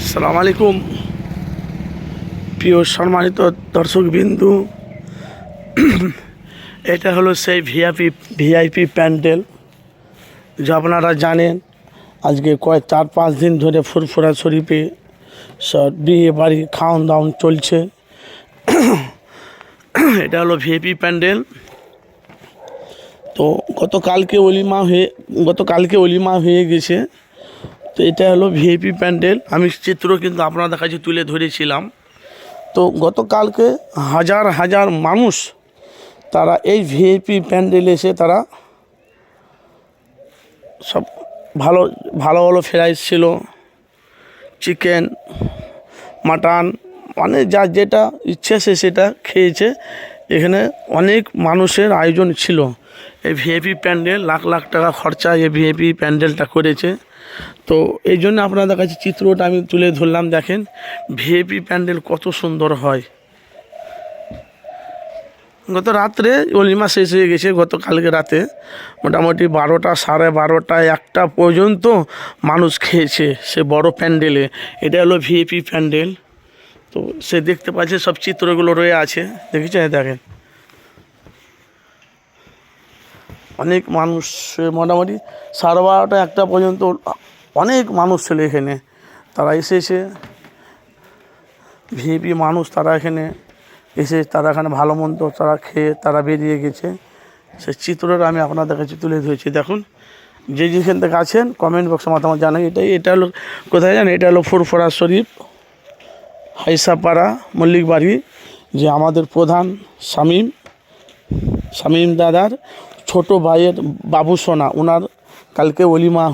আসসালামু আলাইকুম প্রিয় সম্মানিত দর্শকবিন্দু। এটা হলো সেই ভিআইপি প্যান্ডেল, যা আপনারা জানেন আজকে 4-5 দিন ধরে ফুরফুরা শরীফে সব বিয়ে বাড়ি খাওয়ান দাওয়ান চলছে। এটা হলো ভিআইপি প্যান্ডেল। তো গতকালকে অলিমা হয়ে গেছে। তো এটা হলো ভিআইপি প্যান্ডেল। আমি চিত্র কিন্তু আপনাদের কাছে তুলে ধরেছিলাম। তো গতকালকে হাজার হাজার মানুষ তারা এই ভিআইপি প্যান্ডেলে এসে তারা সব ভালো ভালো ভালো ফ্রাইস ছিল, চিকেন, মাটন, মানে যার যেটা ইচ্ছে সে সেটা খেয়েছে। এখানে অনেক মানুষের আয়োজন ছিল। এই ভিআইপি প্যান্ডেল লাখ লাখ টাকা খরচা এই ভিআইপি প্যান্ডেলটা করেছে। তো এই জন্য আপনাদের কাছে চিত্রটা আমি তুলে ধরলাম। দেখেন ভিআইপি প্যান্ডেল কত সুন্দর হয়। গত রাত্রে অলিমা শেষ হয়ে গেছে। গতকালকে রাতে মোটামুটি 12টা, 12:30, 1টা পর্যন্ত মানুষ খেয়েছে সে বড় প্যান্ডেলে। এটা হলো ভিআইপি প্যান্ডেল। তো সে দেখতে পাচ্ছে সব চিত্রগুলো রয়ে আছে, দেখেছেন? দেখেন অনেক মানুষ, মোটামুটি 12:30, 1টা পর্যন্ত অনেক মানুষ ছিল এখানে। তারা এসেছে, ভিআইপি মানুষ, তারা এখানে এসে তারা এখানে ভালো মন্দ তারা খেয়ে তারা বেরিয়ে গেছে। সে চিত্রটা আমি আপনাদের কাছে তুলে ধরেছি। দেখুন, যে যেখান থেকে আছেন কমেন্ট বক্সে মতামত জানাই। এটা হলো কোথায় জানেন? এটা হলো ফুরফুরা শরীফ, হাইসাপাড়া, মল্লিক বাড়ি। যে আমাদের প্রধান শামীম দাদার ছোট ভাইয়ের বাবু সোনা, ওনার কালকে অলিমা